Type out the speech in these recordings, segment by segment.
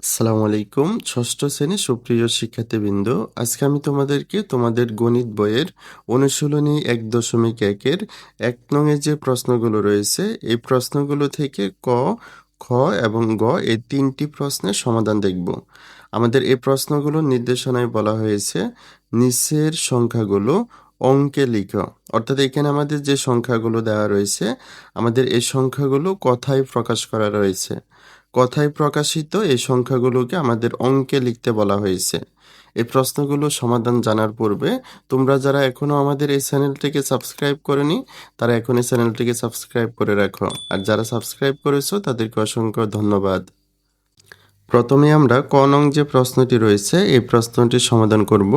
আসসালামু আলাইকুম। ষষ্ঠ শ্রেণীর সুপ্রিয় শিক্ষার্থীবৃন্দ, আজকে আমি তোমাদেরকে তোমাদের গণিত বইয়ের অনুশীলনী ১.১-এর ১ নং এর যে প্রশ্নগুলো রয়েছে এই প্রশ্নগুলো থেকে ক, খ এবং গ এই ৩টি প্রশ্নের সমাধান দেখব। আমাদের এই প্রশ্নগুলোর নির্দেশনায় বলা হয়েছে নিচের সংখ্যাগুলো অঙ্কে লিখো। অর্থাৎ এখানে আমাদের যে সংখ্যাগুলো দেওয়া রয়েছে আমাদের এই সংখ্যাগুলো কথায় প্রকাশ করা রয়েছে। কথায় প্রকাশিত এই সংখ্যাগুলোকে আমাদের অঙ্কে লিখতে বলা হয়েছে। এই প্রশ্নগুলো সমাধান জানার পূর্বে তোমরা যারা এখনো আমাদের এই চ্যানেলটিকে সাবস্ক্রাইব করনি তারা এখন এই চ্যানেলটিকে সাবস্ক্রাইব করে রাখো, আর যারা সাবস্ক্রাইব করেছো তাদেরকে অসংখ্য ধন্যবাদ। প্রথমে আমরা ক নং যে প্রশ্নটি রয়েছে এই প্রশ্নটির সমাধান করব।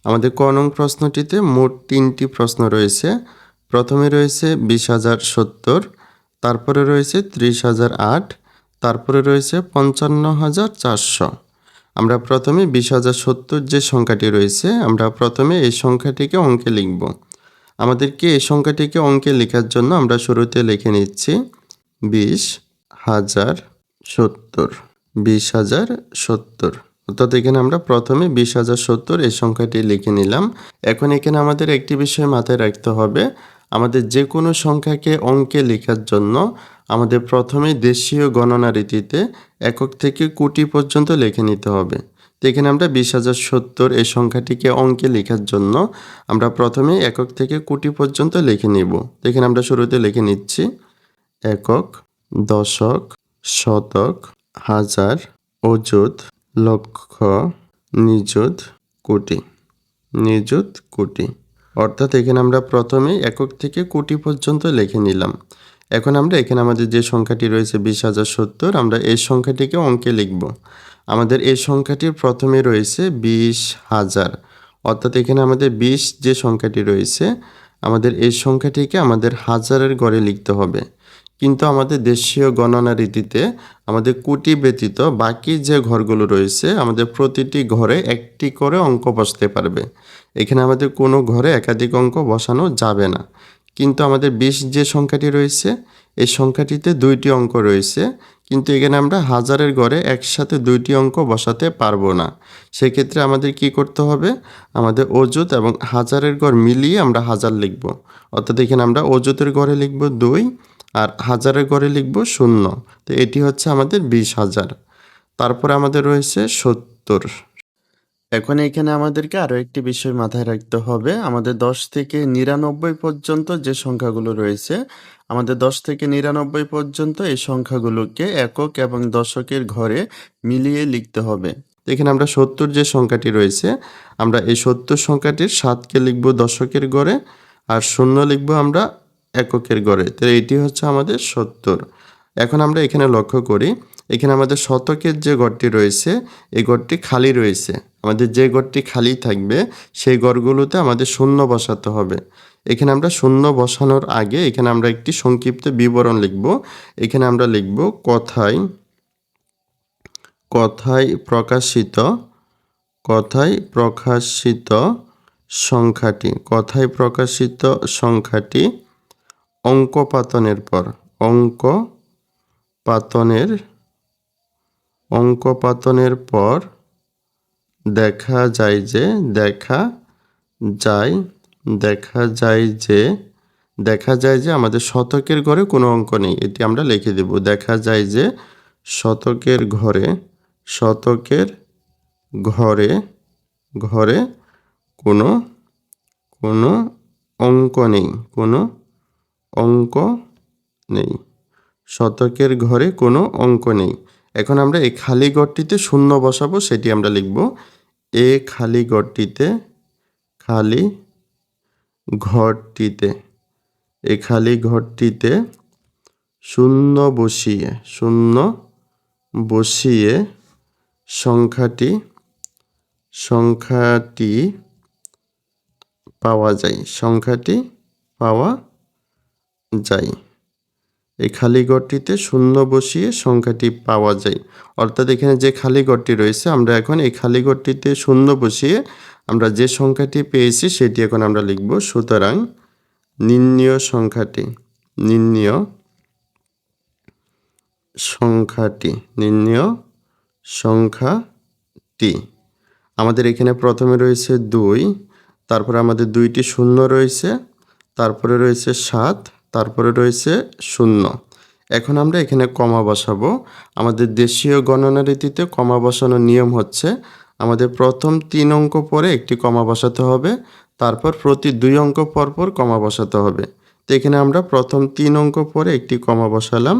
আমাদের ক নং প্রশ্নটিতে মোট 3টি প্রশ্ন রয়েছে। প্রথমে রয়েছে 20,070, তারপরে রয়েছে 30,008, তারপরে রয়েছে 55,400। আমরা প্রথমে 20,070 যে সংখ্যাটি রয়েছে আমরা প্রথমে এই সংখ্যাটিকে অঙ্কে লিখব। আমাদেরকে এই সংখ্যাটিকে অঙ্কে লেখার জন্য আমরা শুরুতে লিখে নিচ্ছি 20,070। 20,070 অর্থাৎ এখানে আমরা প্রথমে 20,070 এই সংখ্যাটি লিখে নিলাম। এখন এখানে আমাদের একটি বিষয় মাথায় রাখতে হবে, আমাদের যে কোনো সংখ্যাকে অঙ্কে লেখার জন্য আমাদের প্রথমে দেশীয় গণনা রীতিতে একক থেকে কোটি পর্যন্ত লিখে নিতে হবে। তো এখানে আমরা 20,070 এই সংখ্যাটিকে অঙ্কে লেখার জন্য আমরা প্রথমে একক থেকে কোটি পর্যন্ত লিখে নিব। তো এখানে আমরা শুরুতে লিখে নিচ্ছি একক, দশক, শতক, হাজার, অযুত, লক্ষ, নিযুত, কোটি। নিযুত, কোটি। অর্থাৎ এখানে আমরা প্রথমে একক থেকে কোটি পর্যন্ত লিখে নিলাম। এখন আমরা এখানে আমাদের যে সংখ্যাটি রয়েছে 20,070 আমরা এই সংখ্যাটিকে অঙ্কে লিখব। আমাদের এই সংখ্যাটির প্রথমে রয়েছে 20,000, অর্থাৎ এখানে আমাদের 20 যে সংখ্যাটি রয়েছে আমাদের এই সংখ্যাটিকে আমাদের হাজারের ঘরে লিখতে হবে। কিন্তু আমাদের দেশীয় গণনা রীতিতে আমাদের কোটি ব্যতীত বাকি যে ঘরগুলো রয়েছে আমাদের প্রতিটি ঘরে একটি করে অঙ্ক বসতে পারবে। এখানে আমাদের কোনো ঘরে একাধিক অঙ্ক বসানো যাবে না। কিন্তু আমাদের 20 যে সংখ্যাটি রয়েছে এই সংখ্যাটিতে 2টি অঙ্ক রয়েছে, কিন্তু এখানে আমরা হাজারের ঘরে একসাথে 2টি অঙ্ক বসাতে পারবো না। সেক্ষেত্রে আমাদের কি করতে হবে, আমাদের অযুত এবং হাজারের ঘর মিলিয়ে আমরা হাজার লিখব। অর্থাৎ এখানে আমরা অযুতের ঘরে লিখব 2 আর হাজারের ঘরে লিখব 0। তো এটি হচ্ছে আমাদের 20,000। তারপরে আমাদের রয়েছে 70। এখন এখানে আমাদেরকে আরও একটি বিষয় মাথায় রাখতে হবে, আমাদের 10 থেকে 99 পর্যন্ত যে সংখ্যাগুলো রয়েছে আমাদের 10 থেকে 99 পর্যন্ত এই সংখ্যাগুলোকে একক এবং দশকের ঘরে মিলিয়ে লিখতে হবে। এখানে আমরা 70 যে সংখ্যাটি রয়েছে আমরা এই 70 সংখ্যাটির 7কে লিখব দশকের ঘরে আর 0 লিখব আমরা এককের ঘরে। তো এটি হচ্ছে আমাদের 70। এখন আমরা এখানে লক্ষ্য করি এখানে আমাদের শতকের যে ঘরটি রয়েছে এই ঘরটি খালি রয়েছে। আমাদের যে ঘরটি খালি থাকবে সেই ঘরগুলোতে আমাদের 0 বসাতে হবে। এখানে আমরা 0 বসানোর আগে এখানে আমরা একটি সংক্ষিপ্ত বিবরণ লিখব। এখানে আমরা লিখব কথায় প্রকাশিত সংখ্যাটি, কথায় প্রকাশিত সংখ্যাটি অঙ্ক পাতনের পর দেখা যায় যে আমাদের শতকের ঘরে কোনো অঙ্ক নেই। এটি আমরা লিখে দেব, দেখা যায় যে শতকের ঘরে কোনো অঙ্ক নেই। শতকের ঘরে কোনো অঙ্ক নেই। এখন আমরা এই খালি ঘরটিতে 0 বসাবো, সেটি আমরা লিখব এই খালি ঘরটিতে 0 বসিয়ে সংখ্যাটি পাওয়া যায়। এই খালি ঘরটিতে 0 বসিয়ে সংখ্যাটি পাওয়া যায়। অর্থাৎ এখানে যে খালি ঘরটি রয়েছে আমরা এখন এই খালি ঘরটিতে 0 বসিয়ে আমরা যে সংখ্যাটি পেয়েছি সেটি এখন আমরা লিখব। সুতরাং নির্ণীয় সংখ্যাটি সংখ্যাটি। আমাদের এখানে প্রথমে রয়েছে 2, তারপরে আমাদের 2টি শূন্য রয়েছে, তারপরে রয়েছে 7, তারপরে রয়েছে 0। এখন আমরা এখানে কমা বসাবো। আমাদের দেশীয় গণনা রীতিতে কমা বসানোর নিয়ম হচ্ছে আমাদের প্রথম 3 অঙ্ক পরে একটি কমা বসাতে হবে, তারপর প্রতি 2 অঙ্ক পর পর কমা বসাতে হবে। তো এখানে আমরা প্রথম 3 অঙ্ক পরে একটি কমা বসালাম,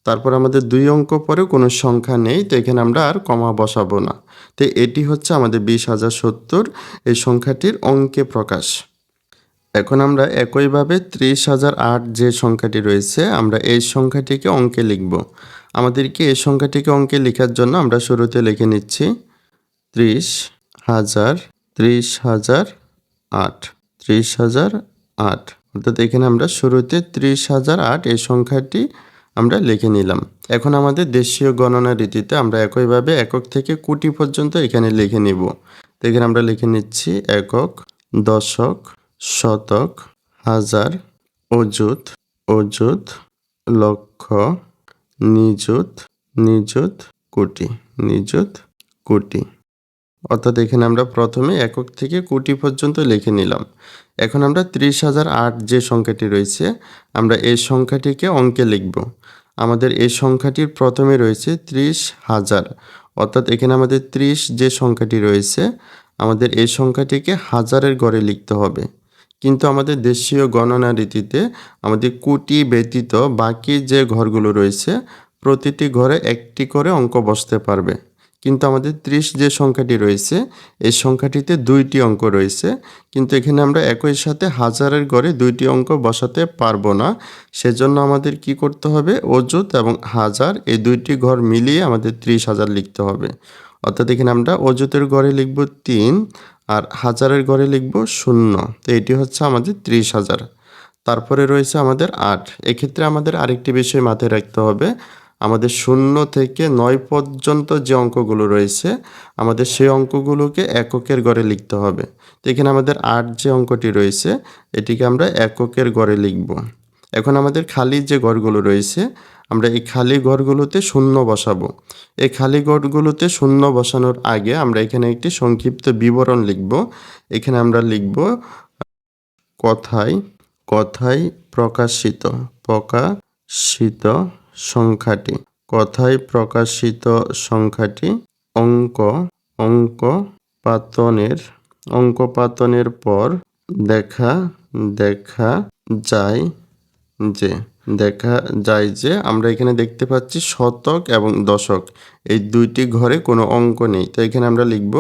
তারপর আমাদের 2 অঙ্ক পরে কোনো সংখ্যা নেই, তো এখানে আমরা আর কমা বসাবো না। তো এটি হচ্ছে আমাদের 20,070 এই সংখ্যাটির অঙ্কে প্রকাশ। এখন আমরা একইভাবে 30,008 যে সংখ্যাটি রয়েছে আমরা এই সংখ্যাটিকে অঙ্কে লিখব। আমাদেরকে এই সংখ্যাটিকে অঙ্কে লেখার জন্য আমরা শুরুতে লিখে নিচ্ছি 30,000, 30,008, 30,008। অর্থাৎ এখানে আমরা শুরুতে 30,008 এই সংখ্যাটি আমরা লিখে নিলাম। এখন আমাদের দেশীয় গণনা রীতিতে আমরা একইভাবে একক থেকে কোটি পর্যন্ত এখানে লিখে নিব। তো এখানে আমরা লিখে নিচ্ছি একক, দশক, শতক, হাজার, অযুত, অযুত, লক্ষ, নিযুত, নিযুত, কোটি, নিযুত, কোটি। অর্থাৎ এখানে আমরা প্রথমে একক থেকে কোটি পর্যন্ত লিখে নিলাম। এখন আমরা 30,008 যে সংখ্যাটি রয়েছে আমরা এই সংখ্যাটিকে অঙ্কে লিখব। আমাদের এই সংখ্যাটির প্রথমে রয়েছে 30,000, অর্থাৎ এখানে আমাদের 30 যে সংখ্যাটি রয়েছে আমাদের এই সংখ্যাটিকে হাজারের ঘরে লিখতে হবে। কিন্তু আমাদের দেশীয় গণনা রীতিতে আমাদের কোটি ব্যতীত বাকি যে ঘরগুলো রয়েছে প্রতিটি ঘরে একটি করে অঙ্ক বসতে পারবে। কিন্তু আমাদের 30 যে সংখ্যাটি রয়েছে এই সংখ্যাটিতে 2টি অঙ্ক রয়েছে, কিন্তু এখানে আমরা একই সাথে হাজারের ঘরে 2টি অঙ্ক বসাতে পারবো না। সেজন্য আমাদের কি করতে হবে, অযুত এবং হাজার এই 2টি ঘর মিলিয়ে আমাদের 30,000 লিখতে হবে। অর্থাৎ এখানে আমরা অযুতের ঘরে লিখব 3 আর হাজারের ঘরে লিখব 0। তো এটি হচ্ছে আমাদের 30,000। তারপরে রয়েছে আমাদের 8। এক্ষেত্রে আমাদের আরেকটি বিষয় মাথায় রাখতে হবে, আমাদের 0 থেকে 9 পর্যন্ত যে অঙ্কগুলো রয়েছে আমাদের সেই অঙ্কগুলোকে এককের ঘরে লিখতে হবে। তো এখানে আমাদের 8 যে অঙ্কটি রয়েছে এটিকে আমরা এককের ঘরে লিখব। এখন আমাদের খালি যে ঘরগুলো রয়েছে আমরা এই খালি ঘরগুলোতে শূন্য বসাবো। এই খালি ঘরগুলোতে শূন্য বসানোর আগে আমরা এখানে একটি সংক্ষিপ্ত বিবরণ লিখব। এখানে আমরা লিখব কথায়, কথায় প্রকাশিত, প্রকাশিত সংখ্যাটি, কথায় প্রকাশিত সংখ্যাটি অঙ্ক, অঙ্ক পাতনের, অঙ্ক পাতনের পর দেখা, দেখা যায় যে, দেখা যায় যে আমরা এখানে দেখতে পাচ্ছি শতক এবং দশক এই 2টি ঘরে কোনো অঙ্ক নেই। তো এখানে আমরা লিখব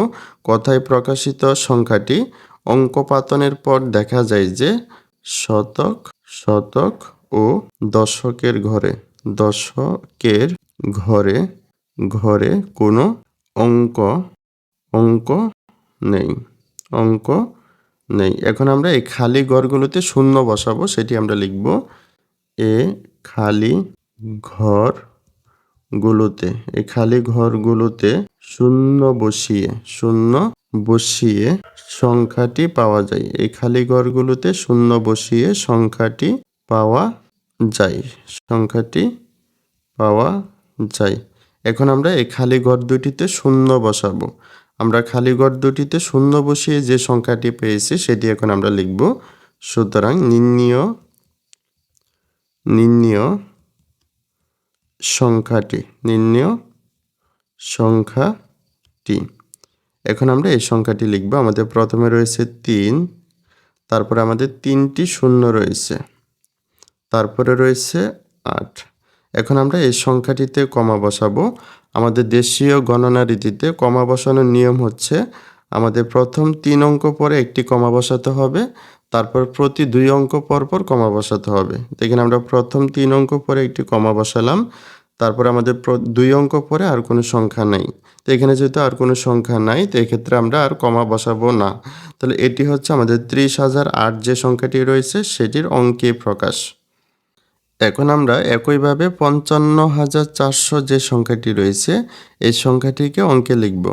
কথায় প্রকাশিত সংখ্যাটি অঙ্ক পাতনের পর দেখা যায় যে শতক, শতক ও দশকের ঘরে, দশকের ঘরে, ঘরে কোনো অঙ্ক, অঙ্ক নেই, অঙ্ক নেই। এখন আমরা এই খালি ঘরগুলোতে শূন্য বসাবো, সেটি আমরা লিখব এ খালি ঘরগুলোতে, এই খালি ঘরগুলোতে শূন্য বসিয়ে, শূন্য বসিয়ে সংখ্যাটি পাওয়া যায়। এই খালি ঘরগুলোতে শূন্য বসিয়ে সংখ্যাটি পাওয়া যায়, সংখ্যাটি পাওয়া যায়। এখন আমরা এই খালি ঘর দুটিতে শূন্য বসাবো। আমরা খালি ঘর দুটিতে শূন্য বসিয়ে যে সংখ্যাটি পেয়েছি সেটি এখন আমরা লিখব। সুতরাং নির্ণীয়, নির্ণীয় সংখ্যাটি, নির্ণীয় সংখ্যাটি। এখন আমরা এই সংখ্যাটি লিখব। আমাদের প্রথমে রয়েছে 3, তারপরে আমাদের 3টি শূন্য রয়েছে, তারপরে রয়েছে 8। এখন আমরা এই সংখ্যাটিতে কমা বসাবো। আমাদের দেশীয় গণনা রীতিতে কমা বসানোর নিয়ম হচ্ছে আমাদের প্রথম 3 অঙ্ক পরে একটি কমা বসাতে হবে, তারপর প্রতি 2 অঙ্ক পর পর কমা বসাতে হবে। দেখেন আমরা প্রথম 3 অঙ্ক পরে একটি কমা বসালাম, তারপর আমাদের 2 অঙ্ক পরে আর কোনো সংখ্যা নেই। তো এখানে যেহেতু আর কোনো সংখ্যা নাই তো এক্ষেত্রে আমরা আর কমা বসাবো না। তাহলে এটি হচ্ছে আমাদের 30,008 যে সংখ্যাটি রয়েছে সেটির অঙ্কে প্রকাশ। এখন আমরা একইভাবে 55,400 যে সংখ্যাটি রয়েছে এই সংখ্যাটিকে অঙ্কে লিখব।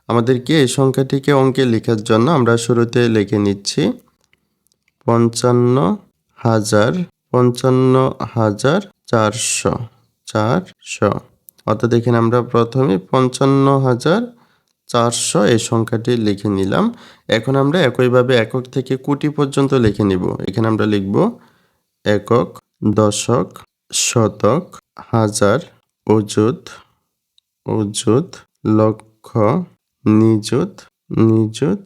আমাদেরকে এই সংখ্যাটিকে অঙ্কে লেখার জন্য আমরা শুরুতে লিখে নিচ্ছি 55,400, 400। অর্থাৎ এখানে আমরা প্রথমে 55,400 এই সংখ্যাটি লিখে নিলাম। এখন আমরা একইভাবে একক থেকে কোটি পর্যন্ত লিখে নিব। এখানে আমরা লিখব একক, দশক, শতক, হাজার, অযুত, অযুত, লক্ষ, নিযুত, নিযুত,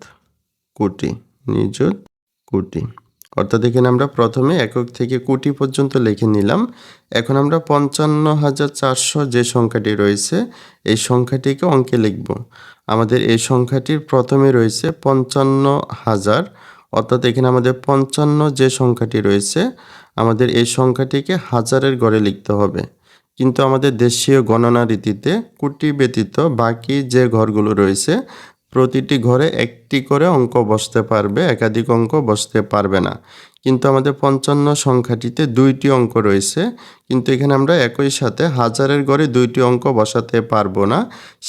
কোটি, নিযুত, কোটি। অর্থাৎ এখানে আমরা প্রথমে একক থেকে কোটি পর্যন্ত লিখে নিলাম। এখন আমরা 55,400 যে সংখ্যাটি রয়েছে এই সংখ্যাটিকে অঙ্কে লিখব। আমাদের এই সংখ্যাটির প্রথমে রয়েছে 55,000, অর্থাৎ এখানে আমাদের 55 যে সংখ্যাটি রয়েছে আমাদের এই সংখ্যাটিকে হাজারের ঘরে লিখতে হবে। কিন্তু আমাদের দেশীয় গণনা রীতিতে কোটি ব্যতীত বাকি যে ঘরগুলো রয়েছে প্রতিটি ঘরে একটি করে অঙ্ক বসতে পারবে, একাধিক অঙ্ক বসতে পারবে না। কিন্তু আমাদের 55 সংখ্যাটিতে 2টি অঙ্ক রয়েছে, কিন্তু এখানে আমরা একই সাথে হাজারের ঘরে 2টি অঙ্ক বসাতে পারবো না।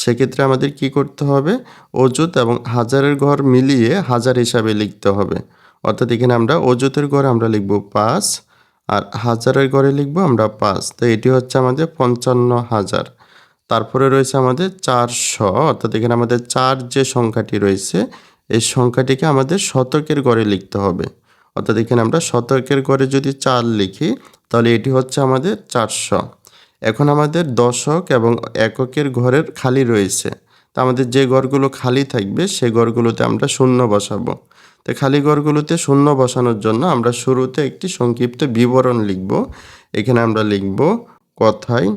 সেক্ষেত্রে আমাদের কি করতে হবে, অযুত এবং হাজারের ঘর মিলিয়ে হাজার হিসাবে লিখতে হবে। অর্থাৎ এখানে আমরা অযুতের ঘরে আমরা লিখব 5 আর হাজারের ঘরে লিখব আমরা 5। তো এটি হচ্ছে আমাদের 55,000। তারপরে রয়েছে আমাদের 400, অর্থাৎ এখানে আমাদের 4 যে সংখ্যাটি রয়েছে এই সংখ্যাটিকে আমাদের শতকের ঘরে লিখতে হবে। অর্থাৎ এখানে আমরা শতকের ঘরে যদি 4 লিখি তাহলে এটি হচ্ছে আমাদের 400। এখন আমাদের দশক এবং এককের ঘরের খালি রয়েছে, তা আমাদের যে ঘরগুলো খালি থাকবে সে ঘরগুলোতে আমরা শূন্য বসাবো। তো খালি ঘরগুলোতে শূন্য বসানোর জন্য আমরা শুরুতে একটি সংক্ষিপ্ত বিবরণ লিখব। এখানে আমরা লিখব কথায়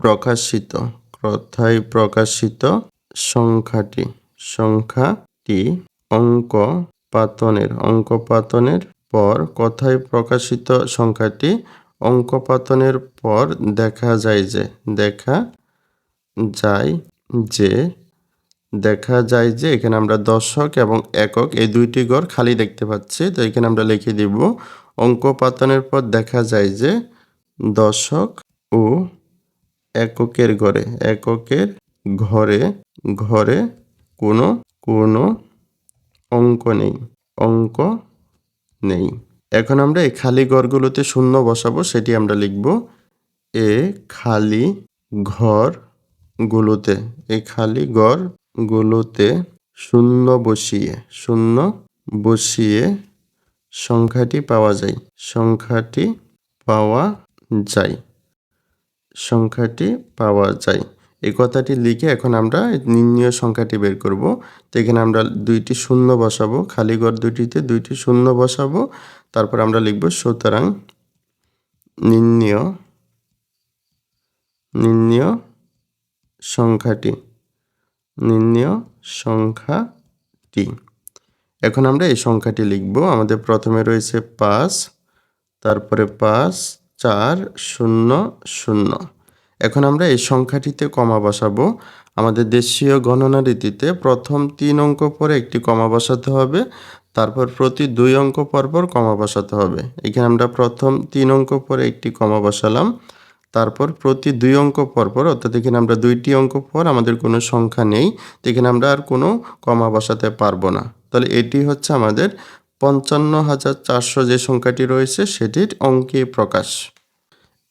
প্রকাশিত, কথায় প্রকাশিত সংখ্যাটি অঙ্কপাতনের পর কথায় প্রকাশিত সংখ্যাটি অঙ্কপাতনের পর দেখা যায় যে এখানে আমরা দশক এবং একক এই 2টি ঘর খালি দেখতে পাচ্ছি। তো এখানে আমরা লিখে দিব অঙ্কপাতনের পর দেখা যায় যে দশক ও এককের ঘরে কোনো অঙ্ক নেই। এখন আমরা এই খালি ঘরগুলোতে শূন্য বসাবো, সেটি আমরা লিখব এই খালি ঘরগুলোতে শূন্য বসিয়ে সংখ্যাটি পাওয়া যায়। এই কথাটি লিখে এখন আমরা নির্ণয় সংখ্যাটি বের করব। তো এখানে আমরা 2টি শূন্য বসাবো, খালি ঘর 2টিতে 2টি শূন্য বসাবো। তারপর আমরা লিখব সুতরাং নির্ণয় সংখ্যাটি। এখন আমরা এই সংখ্যাটি লিখব। আমাদের প্রথমে রয়েছে 5, তারপরে 5 4 0 0। এখন আমরা এই সংখ্যাটিতে কমা বসাবো। আমাদের দেশীয় গণনা রীতিতে প্রথম 3 অঙ্ক পরে একটি কমা বসাতে হবে, তারপর প্রতি 2 অঙ্ক পরপর কমা বসাতে হবে। এখানে আমরা প্রথম 3 অঙ্ক পরে একটি কমা বসালাম, তারপর প্রতি 2 অঙ্ক পরপর, অর্থাৎ এখানে আমরা 2টি অঙ্ক পর আমাদের কোনো সংখ্যা নেই, তো এখানে আমরা আর কোনো কমা বসাতে পারবো না। তাহলে এটি হচ্ছে আমাদের 55,400 যে সংখ্যাটি রয়েছে সেটির অঙ্কে প্রকাশ।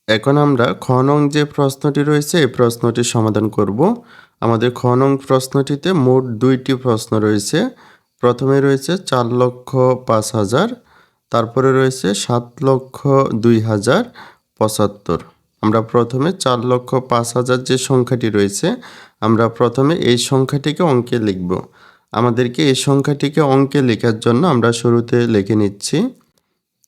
এখন আমরা খ নং যে প্রশ্নটি রয়েছে এই প্রশ্নটির সমাধান করব। আমাদের খ নং প্রশ্নটিতে মোট 2টি প্রশ্ন রয়েছে। প্রথমে রয়েছে 4,05,000, তারপরে রয়েছে 7,02,075। আমরা প্রথমে 4,05,000 যে সংখ্যাটি রয়েছে আমরা প্রথমে এই সংখ্যাটিকে অঙ্কে লিখব। আমাদেরকে এই সংখ্যাটিকে অঙ্কে লেখার জন্য আমরা শুরুতে লিখে নিচ্ছি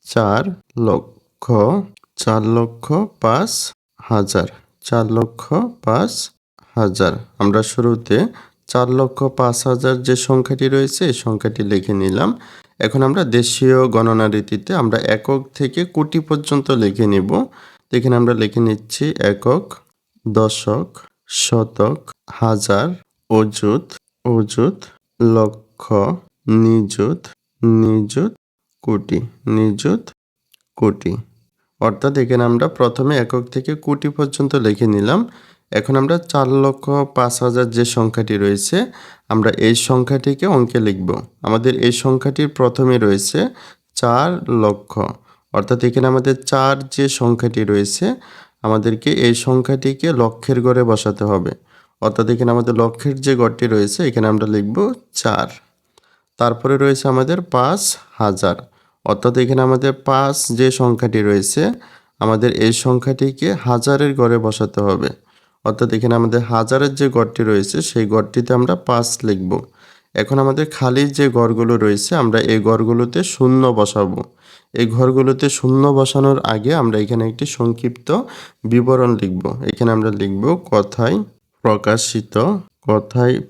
4,05,000। আমরা শুরুতে 4,05,000 যে সংখ্যাটি রয়েছে এই সংখ্যাটি লিখে নিলাম। এখন আমরা দেশীয় গণনা রীতিতে আমরা একক থেকে কোটি পর্যন্ত লিখে নিব। এখানে আমরা লিখে নিচ্ছি একক, দশক, শতক, হাজার, অযুত, লক্ষ, নিযুত, কোটি। অর্থাৎ এখানে আমরা প্রথমে একক থেকে কোটি পর্যন্ত লিখে নিলাম। এখন আমরা 4,05,000 যে সংখ্যাটি রয়েছে আমরা এই সংখ্যাটিকে অঙ্কে লিখব। আমাদের এই সংখ্যাটির প্রথমে রয়েছে 4 লক্ষ, অর্থাৎ এখানে আমাদের 4 যে সংখ্যাটি রয়েছে আমাদেরকে এই সংখ্যাটিকে লক্ষের ঘরে বসাতে হবে। অর্থাৎ এখানে আমাদের লক্ষের যে ঘরটি রয়েছে এখানে আমরা লিখব 4। তারপরে রয়েছে আমাদের 5000, অর্থাৎ এখানে আমাদের 5 যে সংখ্যাটি রয়েছে আমাদের এই সংখ্যাটিকে হাজারের ঘরে বসাতে হবে। অর্থাৎ এখানে আমাদের হাজারের যে ঘরটি রয়েছে সেই ঘরটিতে আমরা 5 লিখব। এখন আমাদের খালি যে ঘরগুলো রয়েছে আমরা এই ঘরগুলোতে শূন্য বসাবো। এই ঘরগুলোতে শূন্য বসানোর আগে আমরা এখানে একটি সংক্ষিপ্ত বিবরণ লিখব। এখানে আমরা লিখব কথায়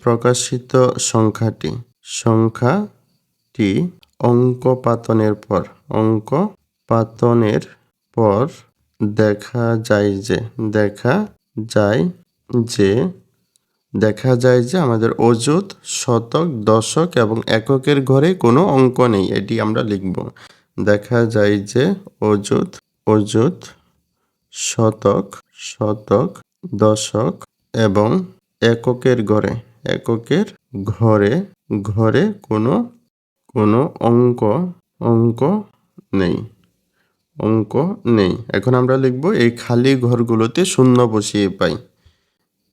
প্রকাশিত সংখ্যাটি অঙ্ক পাতনের পর দেখা যায় যে আমাদের অযুত, শতক, দশক এবং এককের ঘরে কোনো অঙ্ক নেই। এটি আমরা লিখব। দেখা যায় যে অযুত, শতক, দশক এবং এককের ঘরে কোনো অঙ্ক নেই। এখন আমরা লিখব এই খালি ঘরগুলোতে শূন্য বসিয়ে পাই।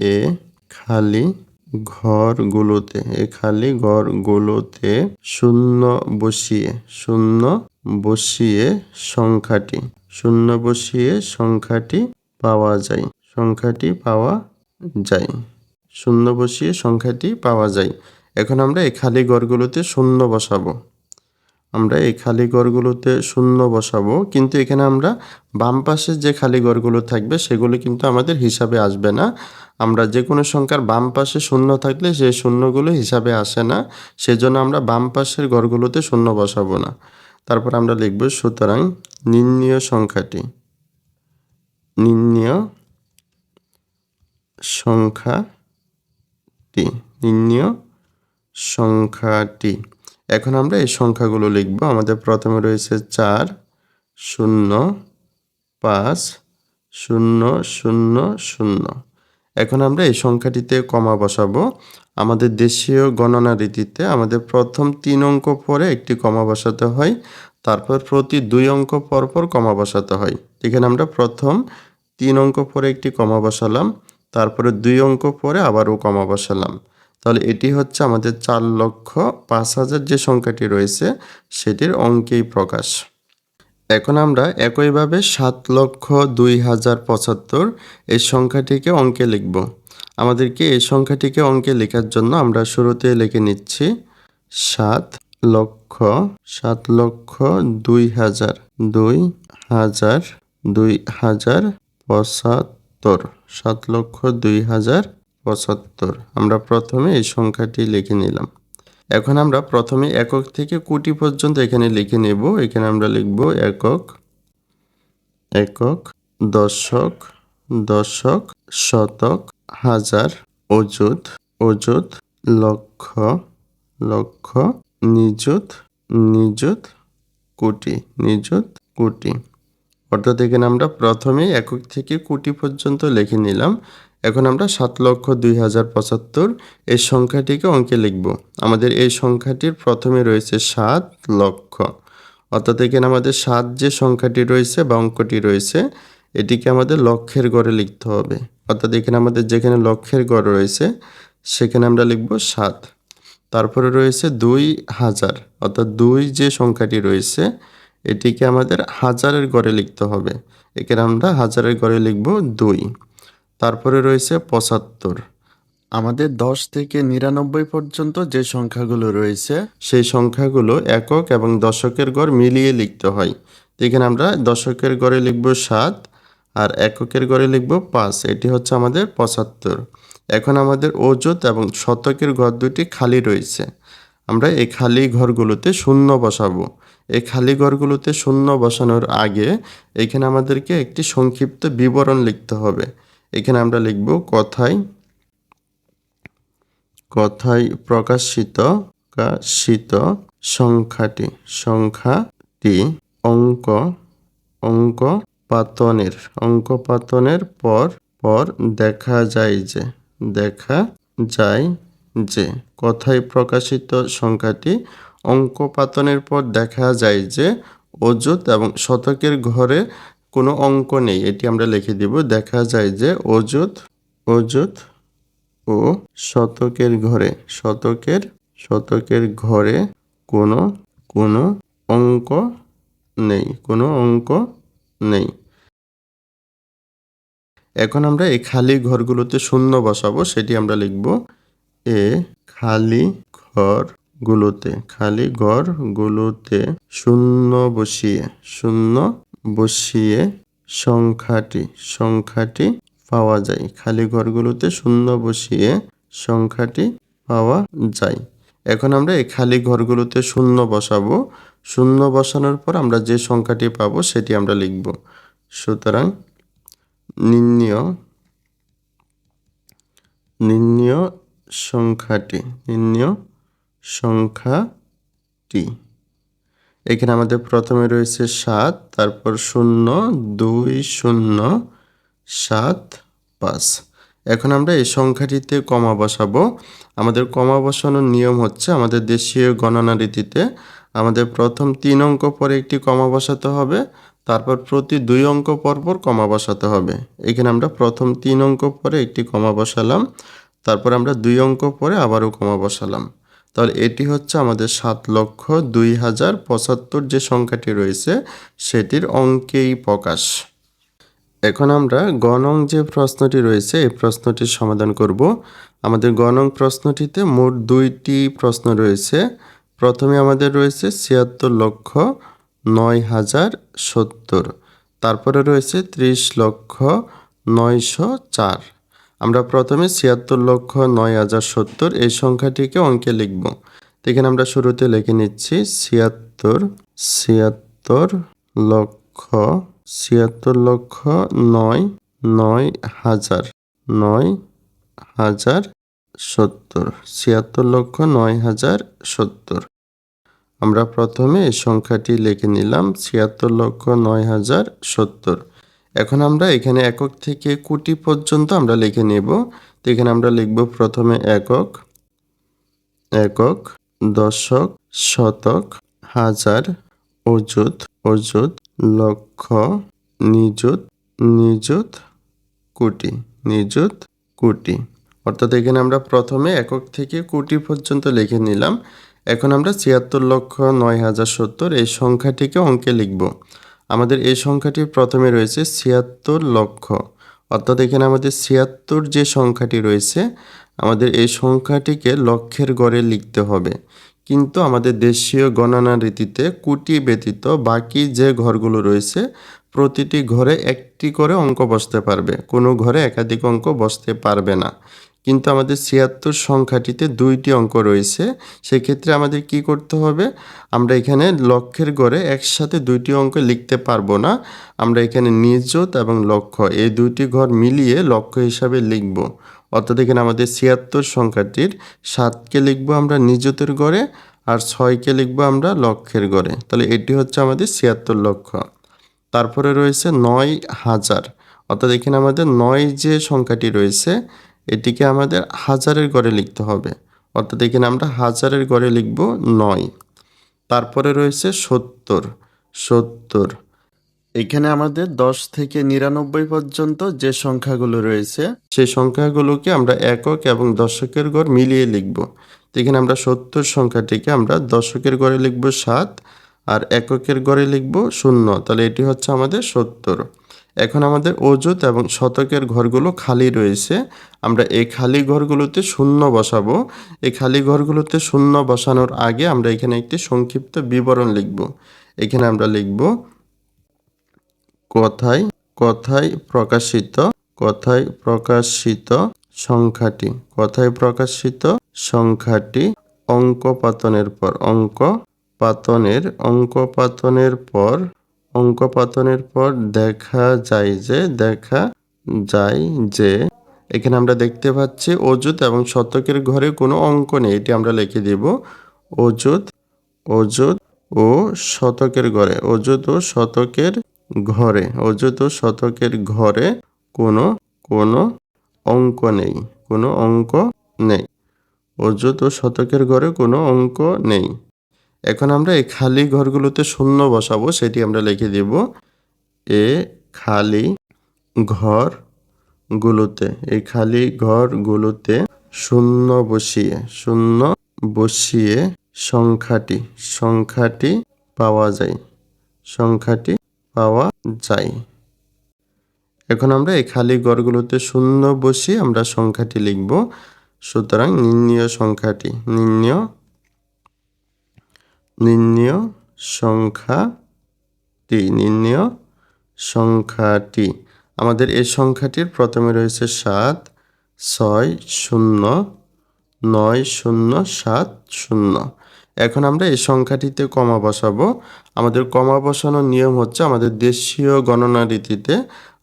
এই খালি ঘরগুলোতে শূন্য বসিয়ে সংখ্যাটি পাওয়া যায়। এখন আমরা এই খালি ঘরগুলোতে শূন্য বসাবো। কিন্তু এখানে আমরা বাম পাশে যে খালি ঘরগুলো থাকবে সেগুলো কিন্তু আমাদের হিসাবে আসবে না। আমরা যে কোনো সংখ্যার বাম পাশে শূন্য থাকলে সেই শূন্যগুলো হিসাবে আসে না, সেজন্য আমরা বাম পাশের ঘরগুলোতে শূন্য বসাবো না। তারপর আমরা লিখব সুতরাং নির্ণীয় সংখ্যাটি। এখন আমরা এই সংখ্যাগুলো লিখব। আমাদের প্রথমে রয়েছে 4 0 5 0 0 0। এখন আমরা এই সংখ্যাটিতে কমা বসাবো। আমাদের দেশীয় গণনা রীতিতে আমাদের প্রথম 3 অঙ্ক পরে একটি কমা বসাতে হয়, তারপর প্রতি 2 অঙ্ক পর কমা বসাতে হয়। এখানে আমরা প্রথম 3 অঙ্ক পরে একটি কমা বসালাম, তারপরে 2 অঙ্ক পরে আবারও কমা বসালাম। তাহলে এটি হচ্ছে আমাদের 4,05,000 যে সংখ্যাটি রয়েছে সেটির অঙ্কেই প্রকাশ। এখন আমরা একইভাবে 7,02,075 এই সংখ্যাটিকে অঙ্কে লিখব। আমাদেরকে এই সংখ্যাটিকে অঙ্কে লেখার জন্য আমরা শুরুতে লিখে নিচ্ছি 7,02,075। আমরা প্রথমে এই সংখ্যাটি লিখে নিলাম। এখন আমরা প্রথমে একক থেকে কোটি পর্যন্ত এখানে লিখে নেব। এখানে আমরা লিখব একক, দশক, শতক, হাজার, অযুত, লক্ষ, নিযুত, কোটি। অর্থাৎ এখানে আমরা প্রথমে একক থেকে কোটি পর্যন্ত লিখে নিলাম। এখন আমরা 7,02,075 এই সংখ্যাটিকে অঙ্কে লিখব। আমাদের এই সংখ্যাটির প্রথমে রয়েছে 7 লক্ষ, অর্থাৎ এখানে আমাদের 7 যে সংখ্যাটি রয়েছে বা অঙ্কটি রয়েছে এটিকে আমাদের লক্ষের ঘরে লিখতে হবে। অর্থাৎ এখানে আমাদের যেখানে লক্ষের ঘর রয়েছে সেখানে আমরা লিখব 7। তারপরে রয়েছে 2,000, অর্থাৎ 2 যে সংখ্যাটি রয়েছে এটিকে আমাদের হাজারের ঘরে লিখতে হবে। এখানে আমরা হাজারের ঘরে লিখব 2। তারপরে রয়েছে 75। আমাদের 10 থেকে 99 পর্যন্ত যে সংখ্যাগুলো রয়েছে সেই সংখ্যাগুলো একক এবং দশকের ঘর মিলিয়ে লিখতে হয়। এখানে আমরা দশকের ঘরে লিখব 7 আর এককের ঘরে লিখব 5। এটি হচ্ছে আমাদের 75। এখন আমাদের অযুত এবং শতকের ঘর দুটি খালি রয়েছে। আমরা এই খালি ঘরগুলোতে শূন্য বসাবো। এই খালি ঘরগুলোতে শূন্য বসানোর আগে এখানে আমাদেরকে একটি সংক্ষিপ্ত বিবরণ লিখতে হবে। এখানে আমরা লিখব কথায় প্রকাশিত সংখ্যাটি অঙ্ক পাতনের পর দেখা যায় যে কথায় প্রকাশিত সংখ্যাটি অঙ্ক পাতনের পর দেখা যায় যে অযুত এবং শতকের ঘরে কোনো অঙ্ক নেই, এটি আমরা লিখে দিব। দেখা যায় যে অযুত ও শতকের ঘরে কোনো অঙ্ক নেই। এখন আমরা এই খালি ঘরগুলোতে শূন্য বসাবো, সেটি আমরা লিখব। এ খালি ঘরগুলোতে শূন্য বসিয়ে সংখ্যাটি পাওয়া যায়। খালি ঘরগুলোতে শূন্য বসিয়ে সংখ্যাটি পাওয়া যায়। এখন আমরা এই খালি ঘরগুলোতে শূন্য বসাবো। শূন্য বসানোর পর আমরা যে সংখ্যাটি পাবো সেটি আমরা লিখব। সুতরাং নির্ণয় সংখ্যাটি এখানে আমাদের প্রথমে রয়েছে 7, তারপর 0 2 0 7 5। এখন আমরা এই সংখ্যাটিতে কমা বসাবো। আমাদের কমা বসানোর নিয়ম হচ্ছে, আমাদের দেশীয় গণনা রীতিতে আমাদের প্রথম 3 অঙ্ক পরে একটি কমা বসাতে হবে, তারপর প্রতি 2 অঙ্ক পর কমা বসাতে হবে। এখানে আমরা প্রথম 3 অঙ্ক পরে একটি কমা বসালাম, তারপর আমরা 2 অঙ্ক পরে আবারও কমা বসালাম। তাহলে এটি হচ্ছে আমাদের 7,02,075 যে সংখ্যাটি রয়েছে সেটির অঙ্কেই প্রকাশ। এখন আমরা গ নং যে প্রশ্নটি রয়েছে এই প্রশ্নটির সমাধান করব। আমাদের গ নং প্রশ্নটিতে মোট 2টি প্রশ্ন রয়েছে। প্রথমে আমাদের রয়েছে 76,09,070, তারপরে রয়েছে 30,09,004। আমরা প্রথমে 76,09,070 এই সংখ্যাটিকে অঙ্কে লিখব। তো এখানে আমরা শুরুতে লিখে নিচ্ছি 76,09,070। আমরা প্রথমে এই সংখ্যাটি লিখে নিলাম 76,09,070। এখন আমরা এখানে একক থেকে কোটি পর্যন্ত আমরা লিখে নেব। তো এখানে আমরা লিখব প্রথমে একক, দশক, শতক, হাজার, অযুত, লক্ষ, নিযুত, কোটি। অর্থাৎ এখানে আমরা প্রথমে একক থেকে কোটি পর্যন্ত লিখে নিলাম। এখন আমরা 76,09,070 এই সংখ্যাটিকে অঙ্কে লিখব। আমাদের এই সংখ্যাটির প্রথমে রয়েছে 76 লক্ষ, অর্থাৎ এখানে আমাদের 76 যে সংখ্যাটি রয়েছে আমাদের এই সংখ্যাটিকে লক্ষের ঘরে লিখতে হবে। কিন্তু আমাদের দেশীয় গণনা রীতিতে কোটি ব্যতীত বাকি যে ঘরগুলো রয়েছে প্রতিটি ঘরে একটি করে অঙ্ক বসতে পারবে, কোনো ঘরে একাধিক অঙ্ক বসতে পারবে না। কিন্তু আমাদের 76 সংখ্যাটিতে 2টি অঙ্ক রয়েছে, সেক্ষেত্রে আমাদের কি করতে হবে, আমরা এখানে লক্ষের ঘরে একসাথে 2টি অঙ্ক লিখতে পারবো না। আমরা এখানে নিযুত এবং লক্ষ এই 2টি ঘর মিলিয়ে লক্ষ হিসাবে লিখব। অর্থাৎ এখানে আমাদের 76 সংখ্যাটির 7কে লিখবো আমরা নিযুতের ঘরে আর 6কে লিখবো আমরা লক্ষের ঘরে। তাহলে এটি হচ্ছে আমাদের 76 লক্ষ। তারপরে রয়েছে 9,000, অর্থাৎ এখানে আমাদের 9 যে সংখ্যাটি রয়েছে এটিকে আমাদের হাজারের ঘরে লিখতে হবে, অর্থাৎ এখানে আমরা হাজারের ঘরে লিখব 9। তারপরে রয়েছে 70। এখানে আমাদের 10 থেকে 99 পর্যন্ত যে সংখ্যাগুলো রয়েছে সেই সংখ্যাগুলোকে আমরা একক এবং দশকের ঘর মিলিয়ে লিখব। তো এখানে আমরা 70 সংখ্যাটিকে আমরা দশকের ঘরে লিখব 7 আর এককের ঘরে লিখব 0। তাহলে এটি হচ্ছে আমাদের 70। এখন আমাদের অযুত এবং শতকের ঘরগুলো খালি রয়েছে, আমরা এই খালি ঘরগুলোতে শূন্য বসাবো। এই খালি ঘরগুলোতে শূন্য বসানোর আগে আমরা এখানে একটি সংক্ষিপ্ত বিবরণ লিখব। এখানে আমরা লিখব কথায় প্রকাশিত সংখ্যাটি অঙ্কপাতনের পর দেখা যায় যে এখানে আমরা দেখতে পাচ্ছি অযুত এবং শতকের ঘরে কোনো অঙ্ক নেই, এটি আমরা লিখে দিব। অযুত ও শতকের ঘরে কোনো অঙ্ক নেই। অযুত ও শতকের ঘরে কোনো অঙ্ক নেই। এখন আমরা এই খালি ঘরগুলোতে শূন্য বসাবো, সেটি আমরা লিখে দিব। এ খালি ঘরগুলোতে, এই খালি ঘরগুলোতে শূন্য বসিয়ে সংখ্যাটি পাওয়া যায়। এখন আমরা এই খালি ঘরগুলোতে শূন্য বসিয়ে আমরা সংখ্যাটি লিখব। সুতরাং নির্ণেয় সংখ্যাটি আমাদের এই সংখ্যাটির প্রথমে রয়েছে 7 6 0 9 0 7 0। এখন আমরা এই সংখ্যাটিতে কমা বসাবো। আমাদের কমা বসানোর নিয়ম হচ্ছে আমাদের দেশীয় গণনা রীতিতে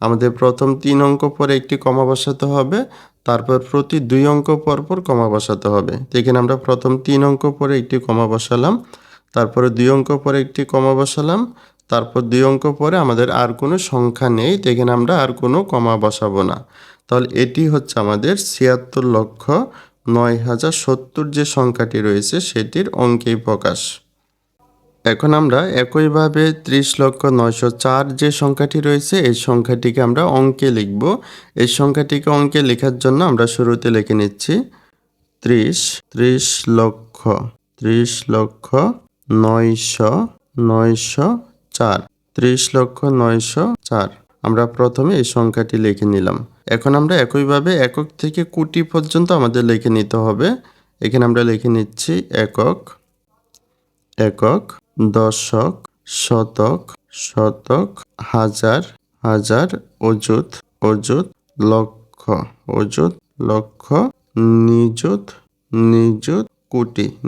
আমাদের প্রথম 3 অঙ্ক পরে একটি কমা বসাতে হবে, তারপর প্রতি 2 অঙ্ক পর পর কমা বসাতে হবে। তো এখানে আমরা প্রথম 3 অঙ্ক পরে একটি কমা বসালাম, তারপরে 2 অঙ্ক পরে একটি কমা বসালাম, তারপর 2 অঙ্ক পরে আমাদের আর কোনো সংখ্যা নেই, তো এখানে আমরা আর কোনো কমা বসাবো না। তাহলে এটি হচ্ছে আমাদের 76,09,070 যে সংখ্যাটি রয়েছে সেটির অঙ্কেই প্রকাশ। এখন আমরা একইভাবে 30,09,004 যে সংখ্যাটি রয়েছে এই সংখ্যাটিকে আমরা অঙ্কে লিখব। এই সংখ্যাটিকে অঙ্কে লেখার জন্য আমরা শুরুতে লিখে নিচ্ছি 30 লক্ষ 9,004 30,09,004। আমরা প্রথমে এই সংখ্যাটি লিখে নিলাম। এখন আমরা একইভাবে একক থেকে কোটি পর্যন্ত আমাদের লিখে নিতে হবে। এখানে আমরা লিখে নিচ্ছি একক, দশক, শতক, হাজার, অযুত, লক্ষ,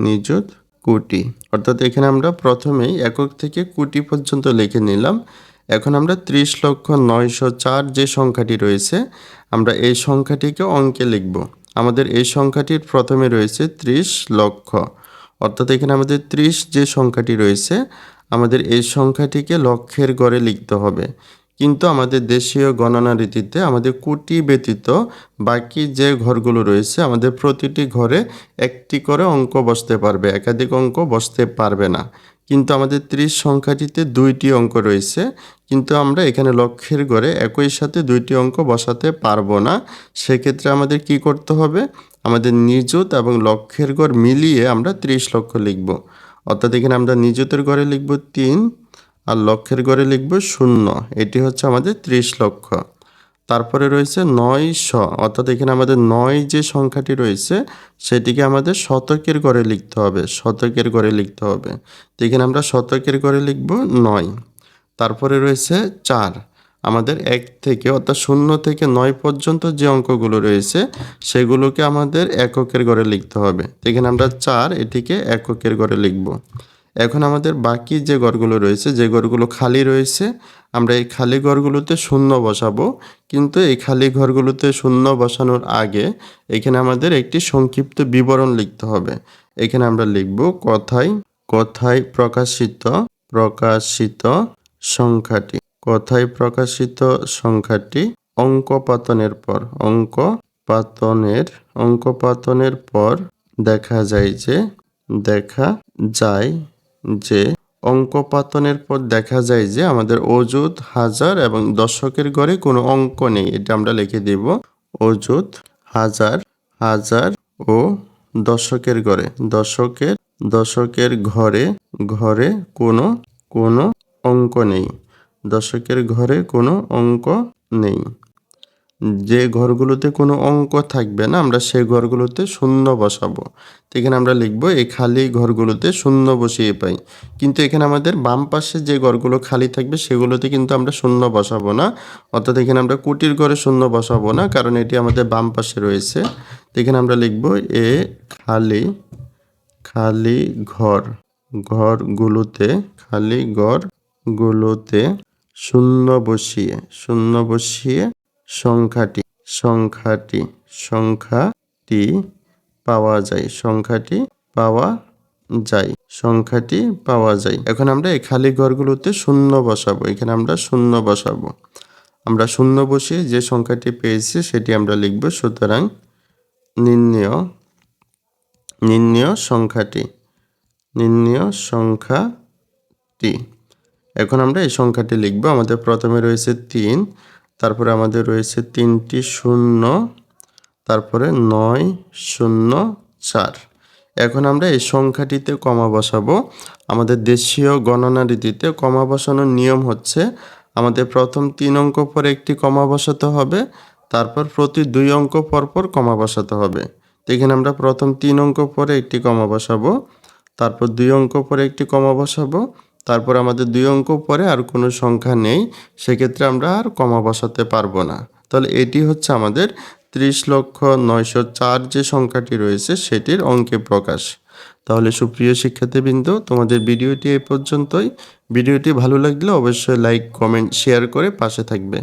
নিযুত, কোটি। অর্থাৎ এখানে আমরা প্রথমেই একক থেকে কোটি পর্যন্ত লিখে নিলাম। এখন আমরা 30,09,004 যে সংখ্যাটি রয়েছে আমরা এই সংখ্যাটিকে অঙ্কে লিখব। আমাদের এই সংখ্যাটির প্রথমে রয়েছে 30 লক্ষ, অর্থাৎ এখানে আমাদের 30 যে সংখ্যাটি রয়েছে আমাদের এই সংখ্যাটিকে লক্ষের ঘরে লিখতে হবে। কিন্তু আমাদের দেশীয় গণনা রীতিতে আমাদের কোটি ব্যতীত বাকি যে ঘরগুলো রয়েছে আমাদের প্রতিটি ঘরে একটি করে অঙ্ক বসতে পারবে, একাধিক অঙ্ক বসতে পারবে না। কিন্তু আমাদের 30 সংখ্যাটিতে 2টি অঙ্ক রয়েছে, কিন্তু আমরা এখানে লক্ষের ঘরে একই সাথে 2টি অঙ্ক বসাতে পারবো না। সেক্ষেত্রে আমাদের কি করতে হবে, আমাদের নিযুত এবং লক্ষের ঘর মিলিয়ে আমরা 30 লক্ষ লিখব। অর্থাৎ এখানে আমরা নিযুতের ঘরে লিখব 3 আর লক্ষের ঘরে লিখব 0। এটি হচ্ছে আমাদের 30 লক্ষ। তারপরে রয়েছে 900, অর্থাৎ এখানে আমাদের 9 যে সংখ্যাটি রয়েছে সেটিকে আমাদের শতকের ঘরে লিখতে হবে, তো এখানে আমরা শতকের ঘরে লিখব 9। তারপরে রয়েছে 4, আমাদের 1 থেকে অর্থাৎ 0 থেকে 9 পর্যন্ত যে অঙ্কগুলো রয়েছে সেগুলোকে আমাদের এককের ঘরে লিখতে হবে, তো এখানে আমরা 4 এটিকে এককের ঘরে লিখব। এখন আমাদের বাকি যে ঘরগুলো রয়েছে, যে ঘরগুলো খালি রয়েছে আমরা এই খালি ঘরগুলোতে শূন্য বসাবো। কিন্তু এই খালি ঘরগুলোতে শূন্য বসানোর আগে এখানে আমাদের একটি সংক্ষিপ্ত বিবরণ লিখতে হবে। এখানে আমরা লিখব কথায় প্রকাশিত সংখ্যাটি অঙ্কপাতনের পর দেখা যায় যে আমাদের অযুত, হাজার এবং দশকের ঘরে কোনো অঙ্ক নেই। এটা আমরা লিখে দিব অযুত, হাজার ও দশকের ঘরে কোনো অঙ্ক নেই। যে ঘরগুলোতে কোনো অঙ্ক থাকবে না আমরা সেই ঘরগুলোতে শূন্য বসাবো। তো এখানে আমরা লিখবো এই খালি ঘরগুলোতে শূন্য বসিয়ে পাই। কিন্তু এখানে আমাদের বাম পাশে যে ঘরগুলো খালি থাকবে সেগুলোতে কিন্তু আমরা শূন্য বসাবো না, অর্থাৎ এখানে আমরা কোটির ঘরে শূন্য বসাবো না, কারণ এটি আমাদের বাম পাশে রয়েছে। তো এখানে আমরা লিখবো এ খালি ঘরগুলোতে শূন্য বসিয়ে সংখ্যাটি পাওয়া যায়। এখন আমরা এই খালি ঘরগুলোতে শূন্য বসাবো। এখানে আমরা শূন্য বসাবো। আমরা শূন্য বসিয়ে যে সংখ্যাটি পেয়েছি সেটি আমরা লিখব। সুতরাং নির্ণেয় সংখ্যাটি এখন আমরা এই সংখ্যাটি লিখব। আমাদের প্রথমে রয়েছে 3, তারপরে আমাদের রয়েছে 3টি শূন্য, তারপরে 904। এখন আমরা এই সংখ্যাটিতে কমা বসাবো। আমাদের দেশীয় গণনা রীতিতে কমা বসানোর নিয়ম হচ্ছে আমাদের প্রথম 3 অঙ্ক পরে একটি কমা বসাতে হবে, তারপর প্রতি 2 অঙ্ক পর কমা বসাতে হবে। তো এখানে আমরা প্রথম 3 অঙ্ক পরে একটি কমা বসাবো, তারপর 2 অঙ্ক পরে একটি কমা বসাবো, তারপর আমাদের 2 অঙ্ক পরে আর কোনো সংখ্যা নেই, সেক্ষেত্রে আমরা আর কমা বসাতে পারবো না। তাহলে এটি হচ্ছে আমাদের 30,904 যে সংখ্যাটি রয়েছে সেটির অঙ্কে প্রকাশ। তাহলে সুপ্রিয় শিক্ষার্থীবৃন্দ, তোমাদের ভিডিওটি এই পর্যন্তই। ভিডিওটি ভালো লাগলে অবশ্যই লাইক, কমেন্ট, শেয়ার করে পাশে থাকবে।